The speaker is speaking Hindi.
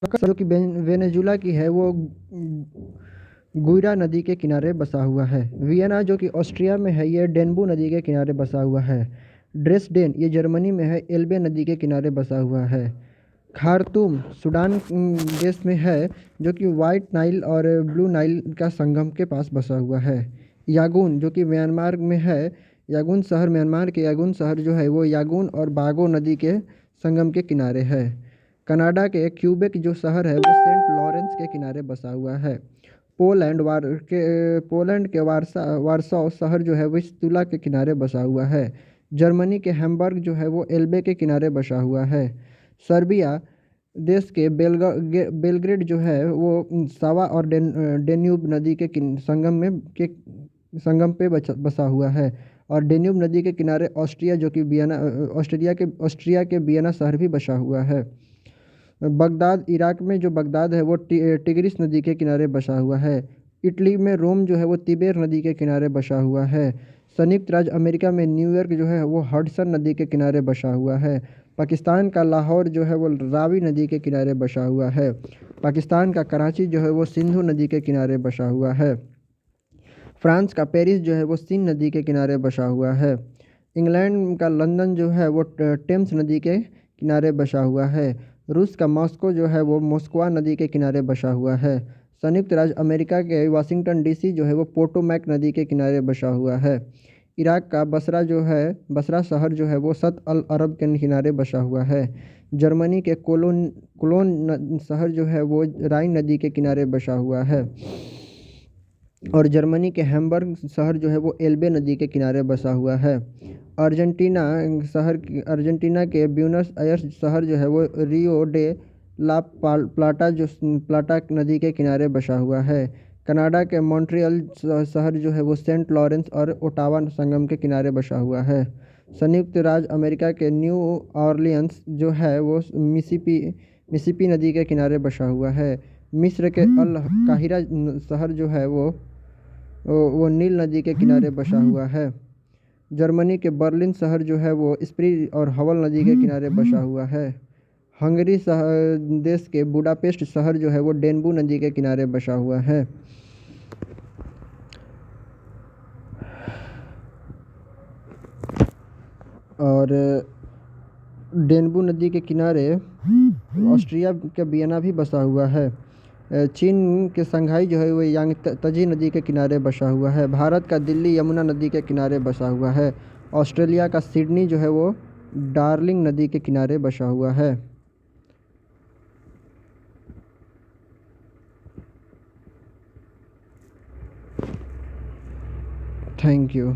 जो कि वेनेजुला की है, वो गुइरा नदी के किनारे बसा हुआ है। वियना जो कि ऑस्ट्रिया में है, ये डेन्बू नदी के किनारे बसा हुआ है। ड्रेसडेन ये जर्मनी में है, एल्बे नदी के किनारे बसा हुआ है। खार्तूम सूडान देश में है, जो कि वाइट नाइल और ब्लू नाइल का संगम के पास बसा हुआ है। यागून जो कि म्यांमार में है, यागून शहर म्यांमार के यागून शहर जो है वो यागून और बागो नदी के संगम के किनारे है। कनाडा के क्यूबेक जो शहर है वो सेंट लॉरेंस के किनारे बसा हुआ है। पोलैंड के वारसाव शहर जो है वो स्तूला के किनारे बसा हुआ है। जर्मनी के हैम्बर्ग जो है वो एल्बे के किनारे बसा हुआ है। सर्बिया देश के बेलग्रेड जो है वो सावा और डेन्यूब नदी के संगम पे बसा हुआ है। और डेन्यूब नदी के किनारे ऑस्ट्रिया जो कि ऑस्ट्रिया के वियना शहर भी बसा हुआ है। बगदाद इराक में जो बगदाद है वो टिग्रिस नदी के किनारे बसा हुआ है। इटली में रोम जो है वो तिबेर नदी के किनारे बसा हुआ है। संयुक्त राज्य अमेरिका में न्यूयॉर्क जो है वो हडसन नदी के किनारे बसा हुआ है। पाकिस्तान का लाहौर जो है वो रावी नदी के किनारे बसा हुआ है। पाकिस्तान का कराची जो है वो सिंधु नदी के किनारे बसा हुआ है। फ्रांस का पेरिस जो है वो सीन नदी के किनारे बसा हुआ है। इंग्लैंड का लंदन जो है वो टेम्स नदी के किनारे बसा हुआ है। रूस का मॉस्को जो है वो मोस्कवा नदी के किनारे बसा हुआ है। संयुक्त राज्य अमेरिका के वाशिंगटन डीसी जो है वो पोटोमैक नदी के किनारे बसा हुआ है। इराक का बसरा शहर जो है वो सत अल अरब के किनारे बसा हुआ है। जर्मनी के कोलोन शहर जो है वो राइन नदी के किनारे बसा हुआ है। और जर्मनी के हैम्बर्ग शहर जो है वो एल्बे नदी के किनारे बसा हुआ है। अर्जेंटीना के ब्यूनस आयर्स शहर जो है वो रियो डे ला प्लाटा नदी के किनारे बसा हुआ है। कनाडा के मॉन्ट्रियल शहर जो है वो सेंट लॉरेंस और ओटावा संगम के किनारे बसा हुआ है। संयुक्त राज्य अमेरिका के न्यू ऑरलियंस जो है वो मिसिसिपी नदी के किनारे बसा हुआ है। मिस्र के अल काहिरा शहर जो है वो नील नदी के किनारे बसा हुआ है। जर्मनी के बर्लिन शहर जो है वो स्प्री और हवल नदी के किनारे बसा हुआ है। देश के बुडापेस्ट शहर जो है वो डेन्बू नदी के किनारे बसा हुआ है। और डेन्बू नदी के किनारे ऑस्ट्रिया का वियना भी बसा हुआ है। चीन के शंघाई जो है वो यांगत्जे नदी के किनारे बसा हुआ है। भारत का दिल्ली यमुना नदी के किनारे बसा हुआ है। ऑस्ट्रेलिया का सिडनी जो है वो डार्लिंग नदी के किनारे बसा हुआ है। Thank you.